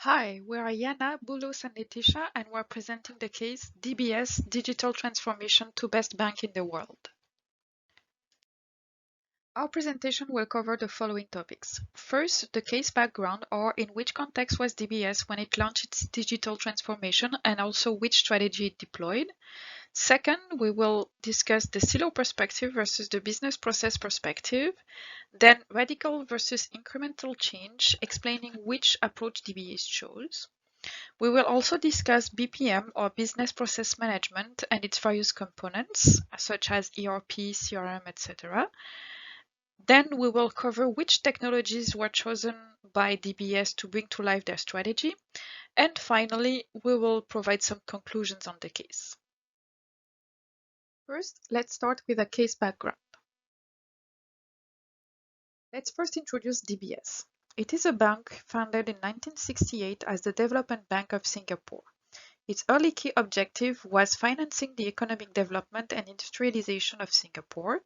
Hi, we are Yana, Bulos, and Letitia, and we're presenting the case DBS Digital Transformation to Best Bank in the World. Our presentation will cover the following topics. First, the case background, or in which context was DBS when it launched its digital transformation, and also which strategy it deployed. Second, we will discuss the silo perspective versus the business process perspective, then radical versus incremental change, explaining which approach DBS chose. We will also discuss BPM or Business Process Management and its various components, such as ERP, CRM, etc. Then we will cover which technologies were chosen by DBS to bring to life their strategy. And finally, we will provide some conclusions on the case. First, let's start with a case background. Let's first introduce DBS. It is a bank founded in 1968 as the Development Bank of Singapore. Its early key objective was financing the economic development and industrialization of Singapore.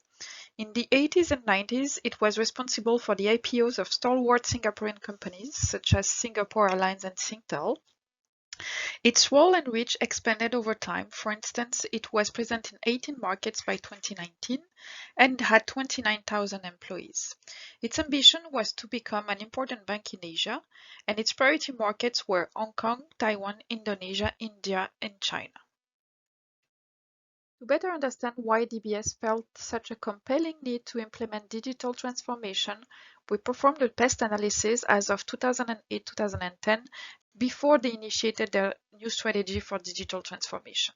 In the 80s and 90s, it was responsible for the IPOs of stalwart Singaporean companies such as Singapore Airlines and Singtel. Its role and reach expanded over time. For instance, it was present in 18 markets by 2019 and had 29,000 employees. Its ambition was to become an important bank in Asia, and its priority markets were Hong Kong, Taiwan, Indonesia, India, and China. To better understand why DBS felt such a compelling need to implement digital transformation, we performed a pest analysis as of 2008-2010 before they initiated their new strategy for digital transformation.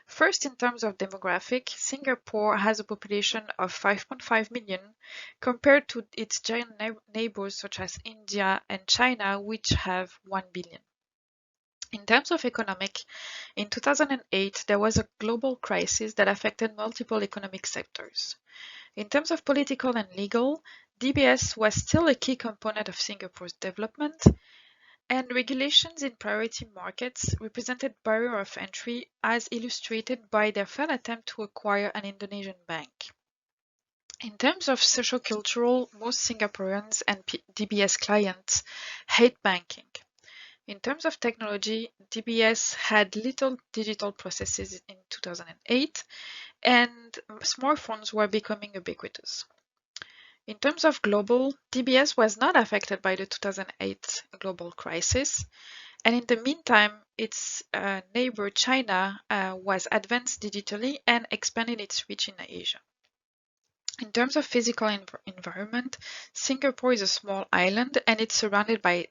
First, in terms of demographic, Singapore has a population of 5.5 million compared to its giant neighbors such as India and China, which have 1 billion. In terms of economic, in 2008, there was a global crisis that affected multiple economic sectors. In terms of political and legal, DBS was still a key component of Singapore's development, and regulations in priority markets represented barrier of entry as illustrated by their failed attempt to acquire an Indonesian bank. In terms of sociocultural, most Singaporeans and DBS clients hate banking. In terms of technology, DBS had little digital processes in 2008, and smartphones were becoming ubiquitous. In terms of global, DBS was not affected by the 2008 global crisis, and in the meantime, its neighbor China was advanced digitally and expanded its reach in Asia. In terms of physical environment, Singapore is a small island and it's surrounded by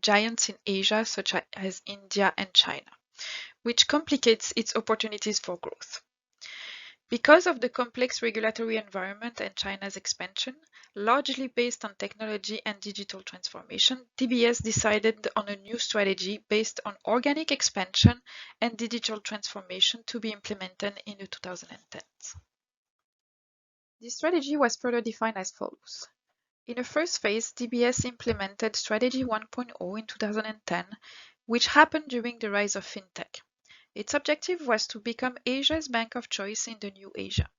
giants in Asia such as India and China, which complicates its opportunities for growth. Because of the complex regulatory environment and China's expansion, largely based on technology and digital transformation, DBS decided on a new strategy based on organic expansion and digital transformation to be implemented in the 2010s. This strategy was further defined as follows. In the first phase, DBS implemented Strategy 1.0 in 2010, which happened during the rise of fintech. Its objective was to become Asia's bank of choice in the new Asia.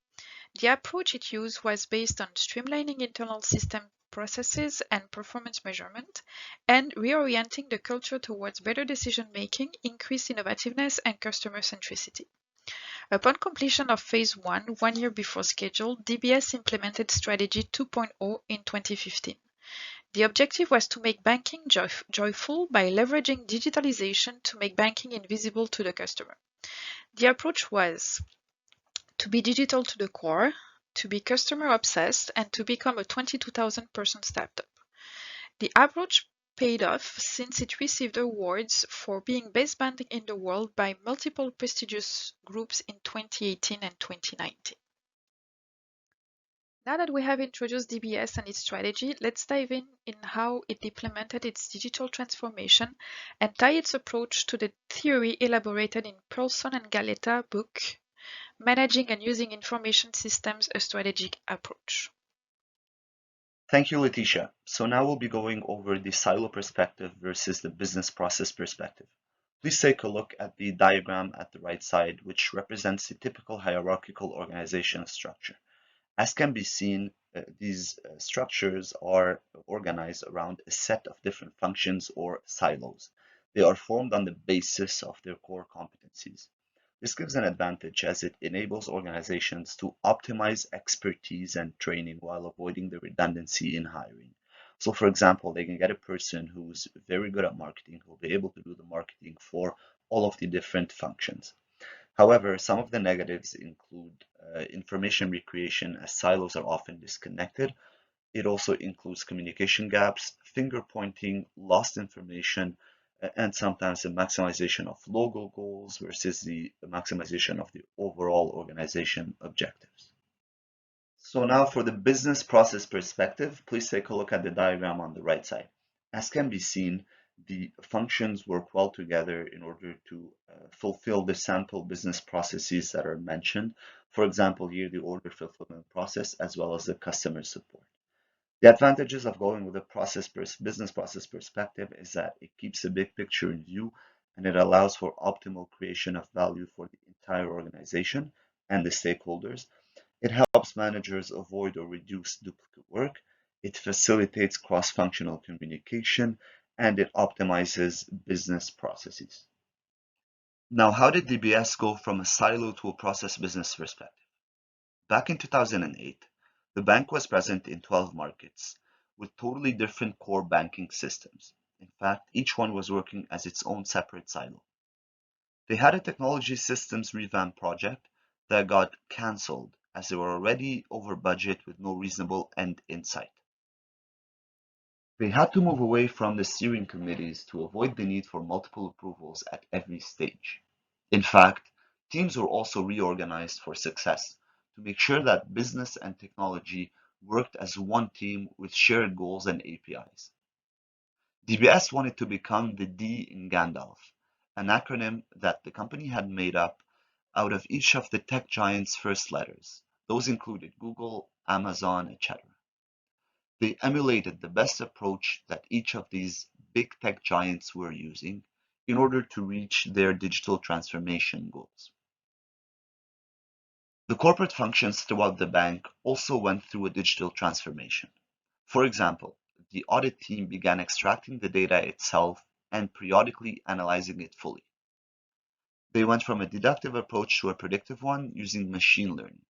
The approach it used was based on streamlining internal system processes and performance measurement, and reorienting the culture towards better decision-making, increased innovativeness, and customer centricity. Upon completion of Phase 1 year before schedule, DBS implemented Strategy 2.0 in 2015. The objective was to make banking joyful by leveraging digitalization to make banking invisible to the customer. The approach was to be digital to the core, to be customer obsessed, and to become a 22,000 person startup. The approach paid off since it received awards for being best bank in the world by multiple prestigious groups in 2018 and 2019. Now that we have introduced DBS and its strategy, let's dive in how it implemented its digital transformation and tie its approach to the theory elaborated in Pearlson and Galetta book, Managing and Using Information Systems, a Strategic Approach. Thank you, Letitia. So now we'll be going over the silo perspective versus the business process perspective. Please take a look at the diagram at the right side, which represents the typical hierarchical organizational structure. As can be seen, these structures are organized around a set of different functions or silos. They are formed on the basis of their core competencies. This gives an advantage as it enables organizations to optimize expertise and training while avoiding the redundancy in hiring. So, for example, they can get a person who's very good at marketing who will be able to do the marketing for all of the different functions. However, some of the negatives include information recreation, as silos are often disconnected. It also includes communication gaps, finger pointing, lost information, and sometimes the maximization of logo goals versus the maximization of the overall organization objectives. So now for the business process perspective, please take a look at the diagram on the right side. As can be seen, the functions work well together in order to fulfill the sample business processes that are mentioned. For example, here the order fulfillment process as well as the customer support. The advantages of going with a business process perspective is that it keeps the big picture in view and it allows for optimal creation of value for the entire organization and the stakeholders. It helps managers avoid or reduce duplicate work. It facilitates cross-functional communication and it optimizes business processes. Now, how did DBS go from a silo to a process business perspective? Back in 2008, the bank was present in 12 markets with totally different core banking systems. In fact, each one was working as its own separate silo. They had a technology systems revamp project that got cancelled as they were already over budget with no reasonable end in sight. They had to move away from the steering committees to avoid the need for multiple approvals at every stage. In fact, teams were also reorganized for success to make sure that business and technology worked as one team with shared goals and APIs. DBS wanted to become the D in Gandalf, an acronym that the company had made up out of each of the tech giants' first letters. Those included Google, Amazon, etc. They emulated the best approach that each of these big tech giants were using in order to reach their digital transformation goals. The corporate functions throughout the bank also went through a digital transformation. For example, the audit team began extracting the data itself and periodically analyzing it fully. They went from a deductive approach to a predictive one using machine learning.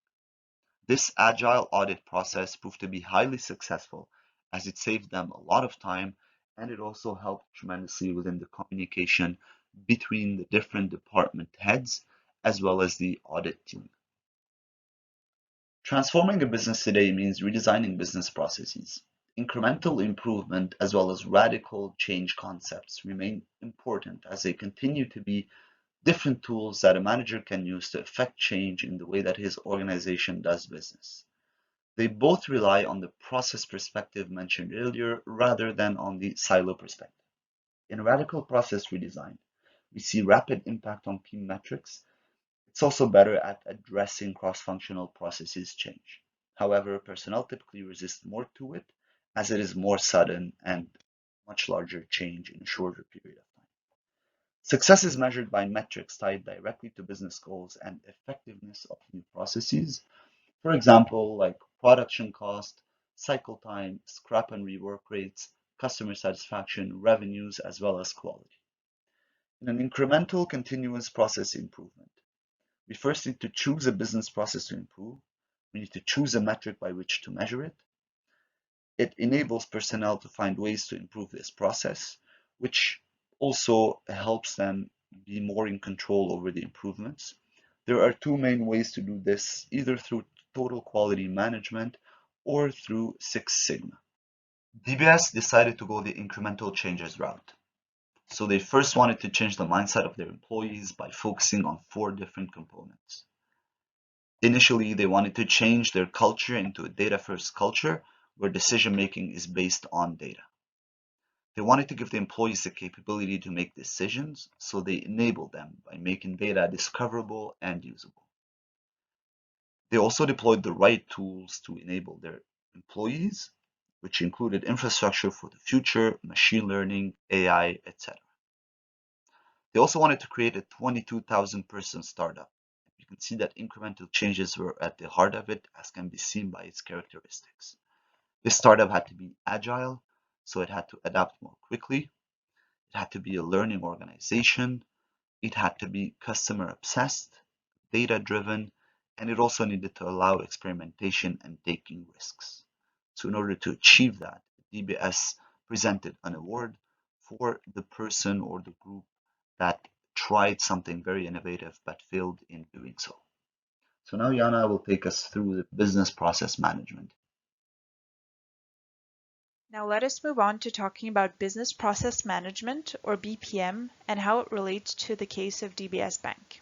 This agile audit process proved to be highly successful as it saved them a lot of time and it also helped tremendously within the communication between the different department heads as well as the audit team. Transforming a business today means redesigning business processes. Incremental improvement as well as radical change concepts remain important as they continue to be different tools that a manager can use to effect change in the way that his organization does business. They both rely on the process perspective mentioned earlier rather than on the silo perspective. In radical process redesign, we see rapid impact on key metrics. It's also better at addressing cross-functional processes change. However, personnel typically resist more to it as it is more sudden and much larger change in a shorter period of time. Success is measured by metrics tied directly to business goals and effectiveness of new processes. For example, like production cost, cycle time, scrap and rework rates, customer satisfaction, revenues, as well as quality. In an incremental continuous process improvement, we first need to choose a business process to improve. We need to choose a metric by which to measure it. It enables personnel to find ways to improve this process, which also helps them be more in control over the improvements. There are two main ways to do this, either through total quality management or through Six Sigma. DBS decided to go the incremental changes route. So they first wanted to change the mindset of their employees by focusing on four different components. Initially, they wanted to change their culture into a data-first culture where decision-making is based on data. They wanted to give the employees the capability to make decisions, so they enabled them by making data discoverable and usable. They also deployed the right tools to enable their employees, which included infrastructure for the future, machine learning, AI, etc. They also wanted to create a 22,000 person startup. You can see that incremental changes were at the heart of it, as can be seen by its characteristics. This startup had to be agile, so it had to adapt more quickly. It had to be a learning organization. It had to be customer obsessed, data driven, and it also needed to allow experimentation and taking risks. So, in order to achieve that, DBS presented an award for the person or the group that tried something very innovative but failed in doing so. So, now Yana will take us through the business process management. Now let us move on to talking about business process management, or BPM, and how it relates to the case of DBS Bank.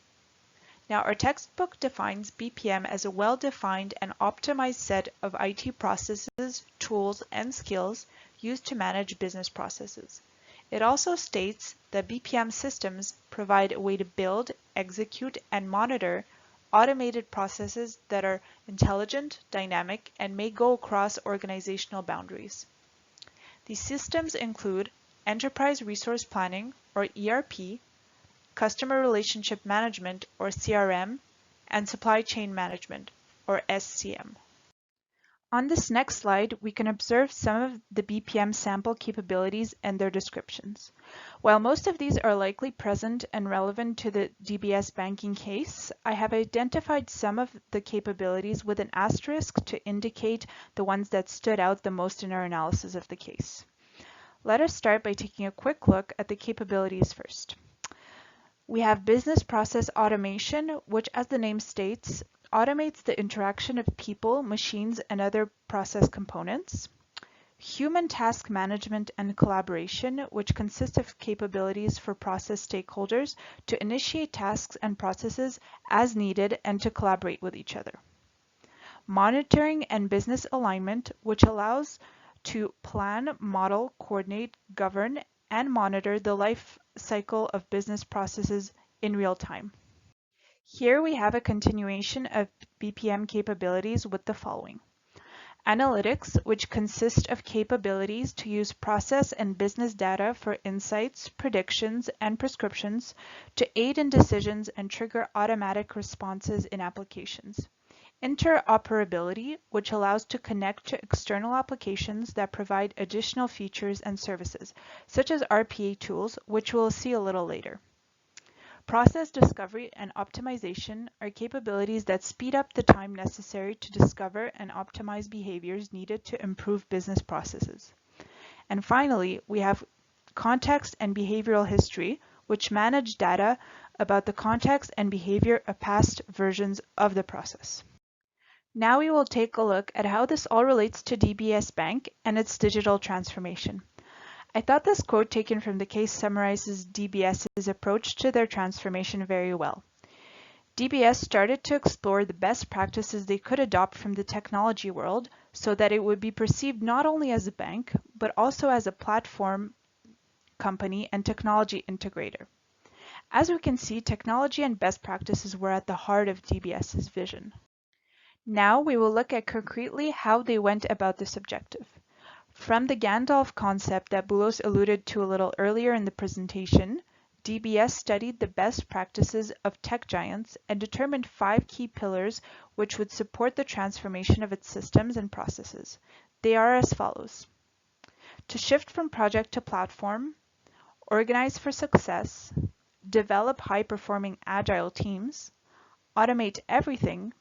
Now, our textbook defines BPM as a well-defined and optimized set of IT processes, tools, and skills used to manage business processes. It also states that BPM systems provide a way to build, execute, and monitor automated processes that are intelligent, dynamic, and may go across organizational boundaries. These systems include Enterprise Resource Planning, or ERP, Customer Relationship Management, or CRM, and Supply Chain Management, or SCM. On this next slide, we can observe some of the BPM sample capabilities and their descriptions. While most of these are likely present and relevant to the DBS banking case, I have identified some of the capabilities with an asterisk to indicate the ones that stood out the most in our analysis of the case. Let us start by taking a quick look at the capabilities first. We have business process automation, which, as the name states, automates the interaction of people, machines, and other process components. Human task management and collaboration, which consists of capabilities for process stakeholders to initiate tasks and processes as needed and to collaborate with each other. Monitoring and business alignment, which allows to plan, model, coordinate, govern, and monitor the life cycle of business processes in real time. Here we have a continuation of BPM capabilities with the following. Analytics, which consist of capabilities to use process and business data for insights, predictions, and prescriptions to aid in decisions and trigger automatic responses in applications. Interoperability, which allows to connect to external applications that provide additional features and services, such as RPA tools, which we'll see a little later. Process discovery and optimization are capabilities that speed up the time necessary to discover and optimize behaviors needed to improve business processes. And finally, we have context and behavioral history, which manage data about the context and behavior of past versions of the process. Now we will take a look at how this all relates to DBS Bank and its digital transformation. I thought this quote taken from the case summarizes DBS's approach to their transformation very well. DBS started to explore the best practices they could adopt from the technology world so that it would be perceived not only as a bank, but also as a platform company and technology integrator. As we can see, technology and best practices were at the heart of DBS's vision. Now we will look at concretely how they went about this objective. From the Gandalf concept that Boulos alluded to a little earlier in the presentation, DBS studied the best practices of tech giants and determined 5 key pillars which would support the transformation of its systems and processes. They are as follows: to shift from project to platform, organize for success, develop high-performing agile teams, automate everything,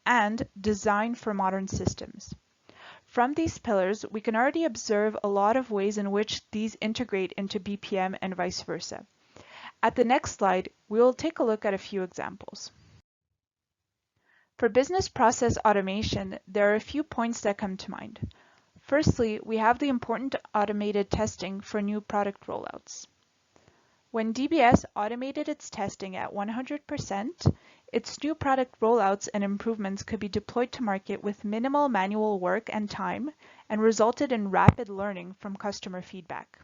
and design for modern systems. From these pillars, we can already observe a lot of ways in which these integrate into BPM and vice versa. At the next slide, we will take a look at a few examples. For business process automation, there are a few points that come to mind. Firstly, we have the important automated testing for new product rollouts. When DBS automated its testing at 100%, its new product rollouts and improvements could be deployed to market with minimal manual work and time, and resulted in rapid learning from customer feedback.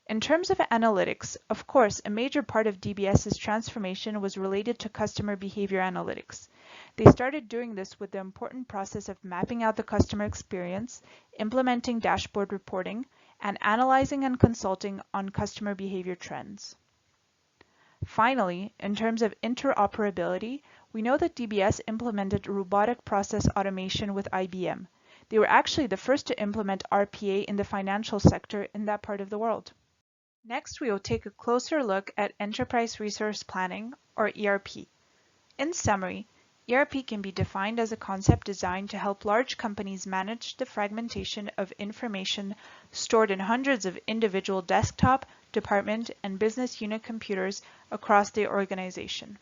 In terms of analytics, of course, a major part of DBS's transformation was related to customer behavior analytics. They started doing this with the important process of mapping out the customer experience, implementing dashboard reporting, and analyzing and consulting on customer behavior trends. Finally, in terms of interoperability, we know that DBS implemented robotic process automation with IBM. They were actually the first to implement RPA in the financial sector in that part of the world. Next, we will take a closer look at Enterprise Resource Planning, or ERP. In summary, ERP can be defined as a concept designed to help large companies manage the fragmentation of information stored in hundreds of individual desktop, department, and business unit computers across the organization.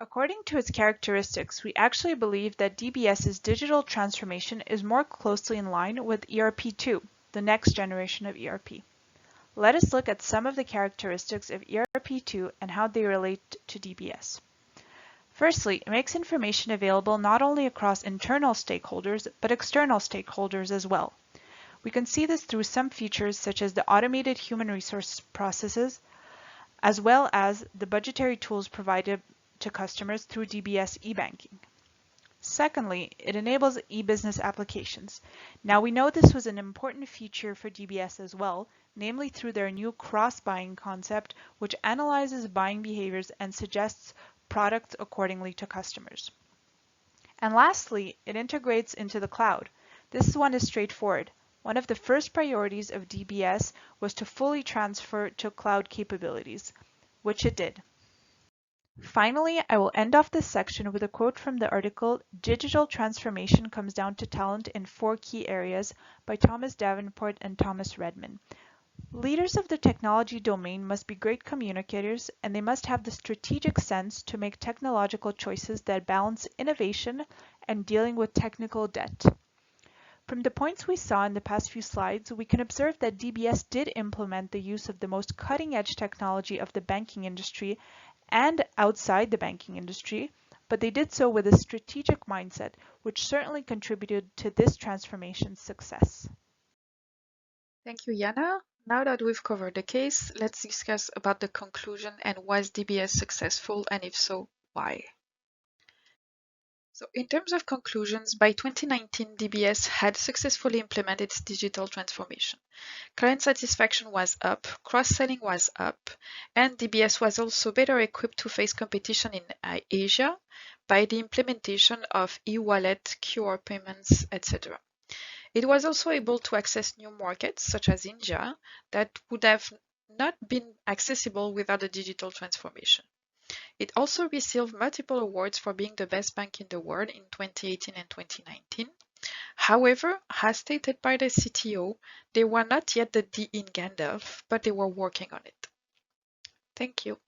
According to its characteristics, we actually believe that DBS's digital transformation is more closely in line with ERP2, the next generation of ERP. Let us look at some of the characteristics of ERP2 and how they relate to DBS. Firstly, it makes information available not only across internal stakeholders, but external stakeholders as well. We can see this through some features such as the automated human resource processes, as well as the budgetary tools provided to customers through DBS e-banking. Secondly, it enables e-business applications. Now we know this was an important feature for DBS as well, namely through their new cross-buying concept, which analyzes buying behaviors and suggests products accordingly to customers. And lastly, it integrates into the cloud. This one is straightforward. One of the first priorities of DBS was to fully transfer to cloud capabilities, which it did. Finally, I will end off this section with a quote from the article Digital Transformation Comes Down to Talent in 4 Key Areas by Thomas Davenport and Thomas Redman. Leaders of the technology domain must be great communicators, and they must have the strategic sense to make technological choices that balance innovation and dealing with technical debt. From the points we saw in the past few slides, we can observe that DBS did implement the use of the most cutting-edge technology of the banking industry and outside the banking industry, but they did so with a strategic mindset, which certainly contributed to this transformation's success. Thank you, Yana. Now that we've covered the case, let's discuss about the conclusion and was DBS successful, and if so, why? So in terms of conclusions, by 2019, DBS had successfully implemented its digital transformation. Client satisfaction was up, cross-selling was up, and DBS was also better equipped to face competition in Asia by the implementation of e-wallet, QR payments, etc. It was also able to access new markets, such as India, that would have not been accessible without the digital transformation. It also received multiple awards for being the best bank in the world in 2018 and 2019. However, as stated by the CTO, they were not yet the D in Gandalf, but they were working on it. Thank you.